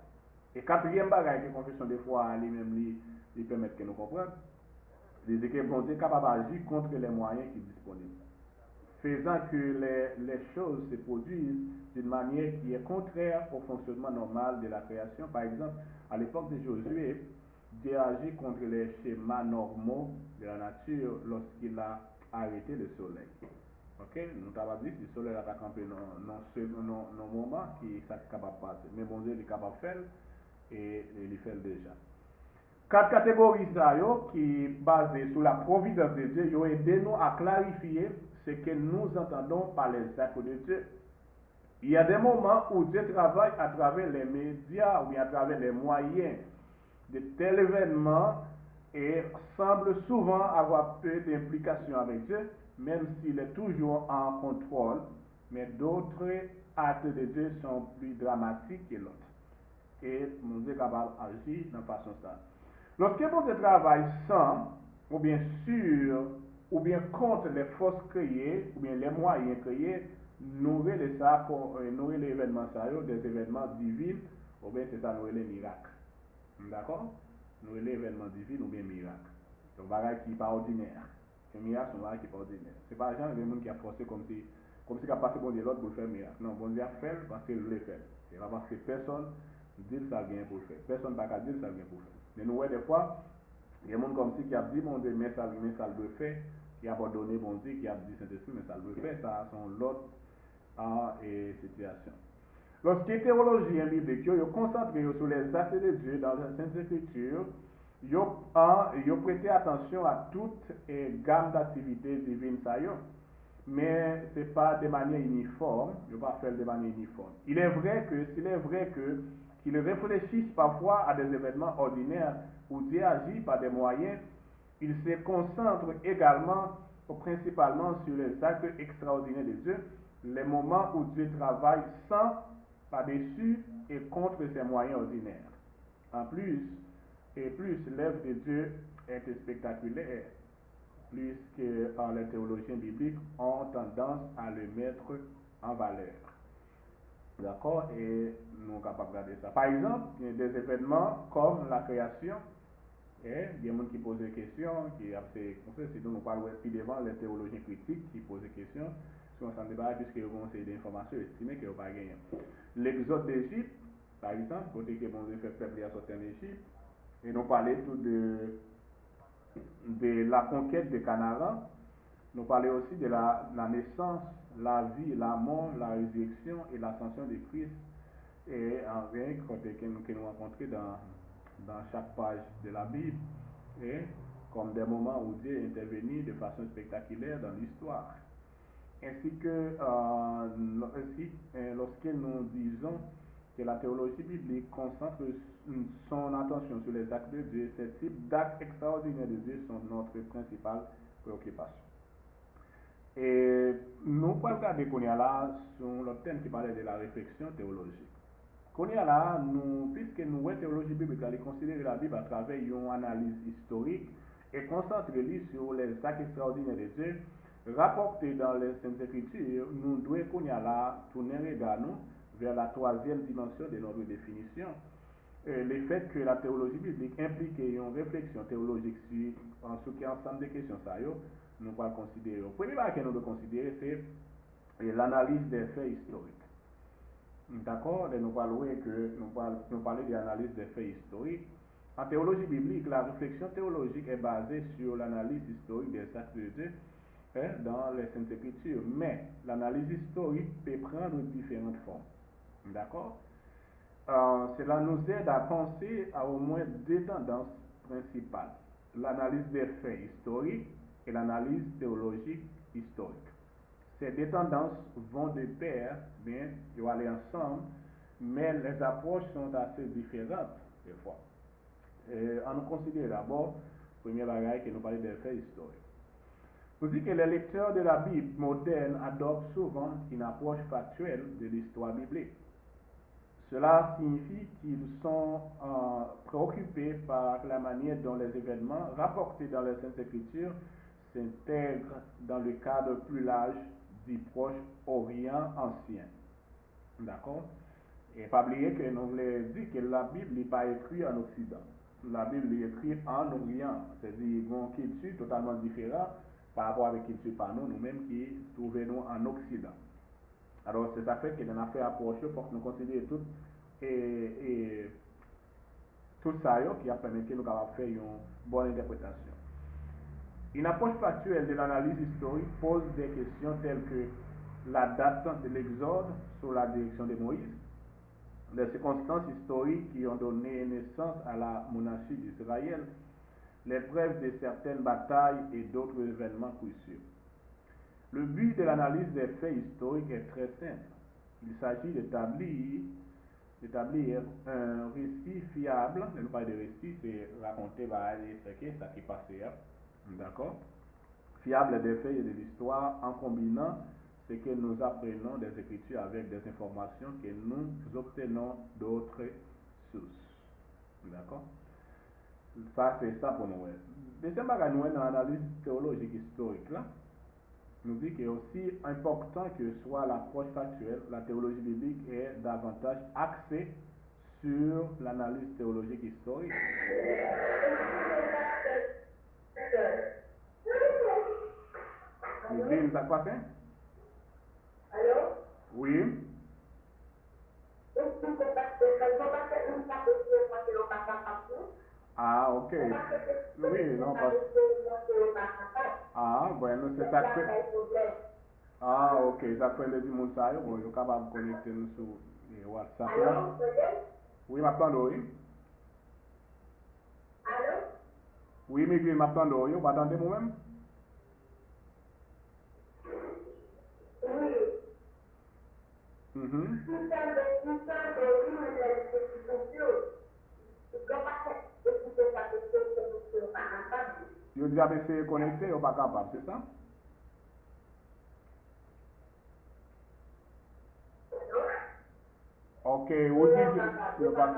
S1: Et quatrième bagage que confession des fois lui-même lui permet que nous comprenions, c'est que bon Dieu est capable d'agir contre les moyens qui sont disponibles, faisant que les choses se produisent d'une manière qui est contraire au fonctionnement normal de la création. Par exemple, à l'époque de Josué, Dieu agit contre les schémas normaux de la nature lorsqu'il a arrêté le soleil. Ok, nous avons dit que le soleil a campé dans moment qui est capable de passer. Mais bon Dieu est capable de faire et il fait déjà. Quatre catégories qui basées sur la providence de Dieu, ont aidé nous à clarifier ce que nous entendons par les actes de Dieu. Il y a des moments où Dieu travaille à travers les médias ou bien à travers les moyens de tel événement et semble souvent avoir peu d'implication avec Dieu, même s'il est toujours en contrôle, mais d'autres actes de Dieu sont plus dramatiques que l'autre. Et mon Dieu est capable d'agir de façon ça. Lorsque mon Dieu travaille sans, ou bien sur, ou bien contre les forces créées, ou bien les moyens créés, nous relèvons ça, nous relèvons l'événement ça, des événements divins, ou bien c'est ça, nous relèvons les miracles. D'accord? Nous relèvons l'événement divin ou bien miracle. C'est un bagage qui n'est pas ordinaire. Un miracle, c'est un bagage qui n'est pas ordinaire. Ce n'est pas genre de monde qui a forcé comme si il a passé bon Dieu l'autre pour faire un miracle. Non, bon Dieu a fait parce qu'il voulait faire. C'est pas parce que personne dit ça vient pour faire. Personne n'a pas dire ça vient pour faire. Mais nous, des fois, il y a des gens comme si qui a dit mon Dieu, mais ça le fait, qui a abandonné mon Dieu, qui a dit Saint-Esprit, mais ça le fait, ça sont l'autre situation. Lorsque théologiens bibliques sont concentrés sur les actes de Dieu dans la Sainte Écriture, ils ont prêté attention à toute gamme d'activités divines, mais ce n'est pas de manière uniforme, ils ne vont pas faire de manière uniforme. S'il est vrai qu'ils réfléchissent parfois à des événements ordinaires où Dieu agit par des moyens, ils se concentrent également, principalement sur les actes extraordinaires de Dieu, les moments où Dieu travaille sans, par-dessus et contre ses moyens ordinaires. En plus, l'œuvre de Dieu est spectaculaire, plus que les théologiens bibliques ont tendance à le mettre en valeur. D'accord? Et nous sommes capables de regarder ça. Par exemple, il y a des événements comme la création. Et il y a des gens qui posent des questions, sinon nous parlons plus devant les théologiens critiques qui posent des questions sur un débat puisqu'ils vont essayer d'informations estimées qu'ils n'ont pas gagné. L'exode d'Égypte, par exemple, côté que bon Dieu fait peuple à sortir d'Égypte, et nous parlons tout de la conquête de Canaan, nous parlons aussi de la naissance, la vie, la mort, la résurrection et l'ascension de Christ, et en rien que nous rencontrons dans chaque page de la Bible, et comme des moments où Dieu est intervenu de façon spectaculaire dans l'histoire. Ainsi que lorsque nous disons que la théologie biblique concentre son attention sur les actes de Dieu, ces types d'actes extraordinaires de Dieu sont notre principale préoccupation. Et nous pouvons regarder qu'on y a là sur le thème qui parlait de la réflexion théologique. Qu'on y a là, puisque nous, la théologie biblique, allons considérer la Bible à travers une analyse historique et concentrer sur les actes extraordinaires de Dieu, rapportés dans les Saintes Écritures, nous devons qu'on y a là tourner regard vers la troisième dimension de notre définition. Le fait que la théologie biblique implique une réflexion théologique sur ce qui est ensemble des questions, nous pouvons considérer. Le premier que nous devons considérer, c'est l'analyse des faits historiques. D'accord? Nous parlons de l'analyse des faits historiques. En théologie biblique, la réflexion théologique est basée sur l'analyse historique des actes de Dieu dans les Saintes Écritures. Mais l'analyse historique peut prendre différentes formes. D'accord? Cela nous aide à penser à au moins deux tendances principales. L'analyse des faits historiques et l'analyse théologique historique. Ces deux tendances vont de pair, bien, ils vont aller ensemble, mais les approches sont assez différentes des fois. On nous considère d'abord, premier bagage, que nous parlons des faits historiques. Nous dit que les lecteurs de la Bible moderne adoptent souvent une approche factuelle de l'histoire biblique. Cela signifie qu'ils sont préoccupés par la manière dont les événements rapportés dans les Saintes Écritures s'intègrent dans le cadre plus large du Proche-Orient ancien. D'accord? Et pas oublier que nous voulons dire que la Bible n'est pas écrite en Occident. La Bible est écrite en Orient. C'est-à-dire une culture totalement différente par rapport à la culture par nous-mêmes qui trouvons en Occident. Alors c'est ça fait que dans l'affaire approche, il faut que nous considérions tout ça qui a permis que nous puissions faire une bonne interprétation. Une approche factuelle de l'analyse historique pose des questions telles que la date de l'Exode sous la direction de Moïse, les circonstances historiques qui ont donné naissance à la monarchie d'Israël, les preuves de certaines batailles et d'autres événements cruciaux. Le but de l'analyse des faits historiques est très simple. Il s'agit d'établir un récit fiable. Ne pas de récit, c'est raconter ça qui passait. D'accord? Fiable des faits et de l'histoire en combinant ce que nous apprenons des Écritures avec des informations que nous obtenons d'autres sources. D'accord? Ça, c'est ça pour nous. Deuxième bagage, nous dans l'analyse théologique historique, là, nous dit que aussi important que soit l'approche factuelle, la théologie biblique est davantage axée sur l'analyse théologique historique. L'église, ça passe?
S2: Allô?
S1: Oui. Ah, ok. Oui, non, parce ah, bueno, c'est ça que ah, ok, ça fait le dimanche, ça, bon, je suis capable de connecter nous sur WhatsApp là.
S2: Allô?
S1: Oui, m'attends, oui.
S2: Allô?
S1: Oui, m'église, m'attends, oui, vous m'attendez moi-même?
S2: Oui.
S1: Mhm. Yo déjà essayé de connecter, vous pas capable, c'est ça? Ok, vous dites, yo pas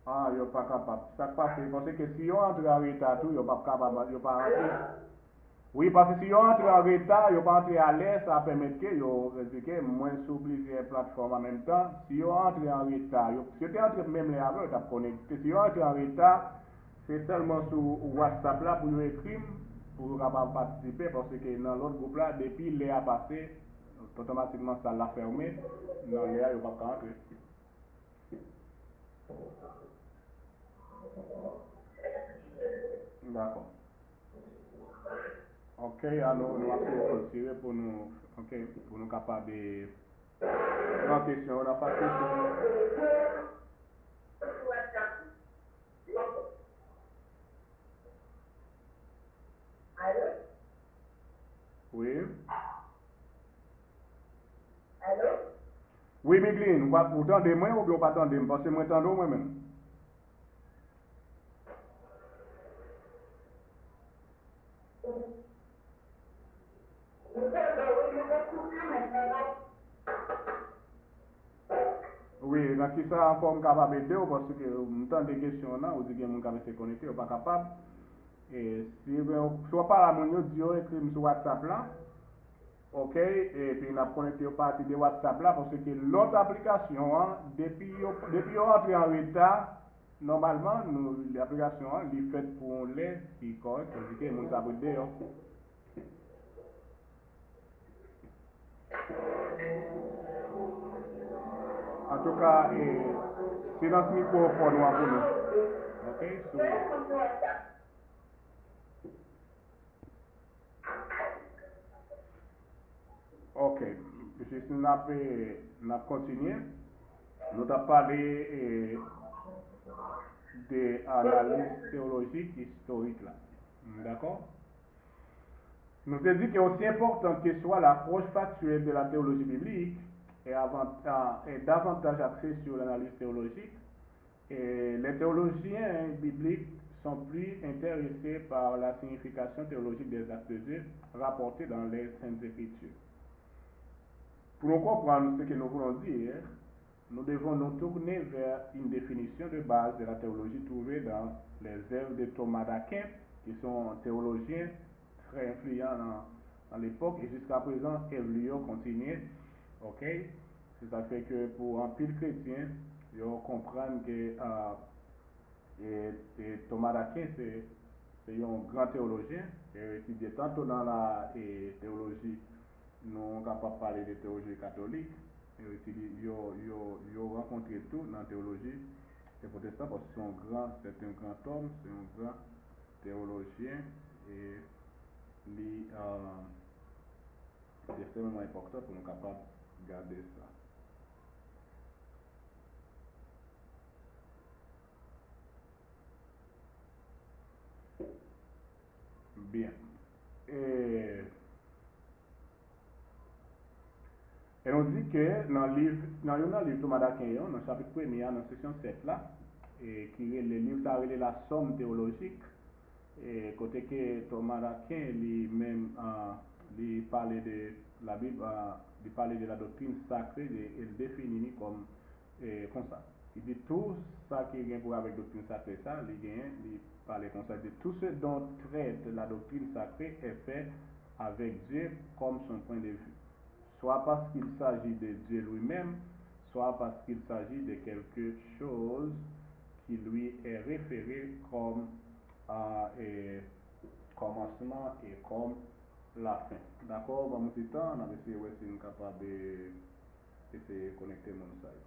S1: ah, yo pas capable. Ça passe parce que si on entre en retard tout, yo pas capable, yo pas rentrer. Oui, parce que si on entre en retard, yo pas entrer à l'aise, ça permet que yo que moins sur plusieurs plateformes en même temps. Si on entre en retard, si on entre même les avant, t'as connecté. Si on entre en retard, c'est seulement sur WhatsApp là pour écrire pour capable participer parce que dans l'autre groupe là, depuis l'air a passé, automatiquement ça l'a fermé. Dans l'air, yo pas rentrer. D'accord. Ok, alors nous allons considérer pour nous, ok, pour nous capables de. Non, question, on n'a pas de question.
S2: Allô?
S1: Oui.
S2: Allô?
S1: Oui, Migline, vous tendez moi ou bien vous pas tendez parce que moi tendez moi-même. Oui, donc qui ça encore capable d'aider parce que vous tendez des questions là, vous dites que mon capable se connecter, vous pas capable. Et si vous pas la mon audio écrit sur WhatsApp là, ok, et puis on a connecté au parti de WhatsApp là parce que l'autre application, hein, depuis on entre en retard, normalement, l'application est faite pour les qui est correct, c'est-à-dire que les gens s'abonnent d'ailleurs. En tout cas, silence microphone pour nous. Ok. Ok, so,
S2: Quel compte WhatsApp?
S1: ok, juste n'a continué. Nous avons parlé des analyses théologiques historiques là. D'accord? Nous avons dit qu'il est aussi important que soit l'approche factuelle de la théologie biblique est davantage axée sur l'analyse théologique. Et les théologiens bibliques sont plus intéressés par la signification théologique des actes de Dieu rapportés dans les Saintes Écritures. Pour nous comprendre ce que nous voulons dire, nous devons nous tourner vers une définition de base de la théologie trouvée dans les œuvres de Thomas d'Aquin, qui sont théologiens très influents dans l'époque, et jusqu'à présent, Evlio continue. Ok? Ça fait que pour un pile chrétien, ils comprennent que Thomas d'Aquin, c'est un grand théologien, et étudié tantôt dans la théologie, nous sommes capables de parler de théologie catholique, ils ont rencontré tout dans la théologie des protestants parce que c'est un grand homme, c'est un grand théologien, et c'est extrêmement important pour nous capables de garder ça. Bien. Et on dit que dans le livre Thomas d'Aquin, dans le chapitre 1er, dans la section 7 là, et qui est le livre ça relève la somme théologique, et côté que Thomas d'Aquin lui-même lui parlait de la Bible, il parlait de la doctrine sacrée et il définit comme ça. Il dit tout ça qui vient pour avec la doctrine sacrée, ça, il parlait comme ça. Il dit tout ce dont traite la doctrine sacrée est fait avec Dieu comme son point de vue. Soit parce qu'il s'agit de Dieu lui-même, soit parce qu'il s'agit de quelque chose qui lui est référé comme commencement et comme la fin. D'accord? Dans mon petit temps, on a essayé de connecter mon site.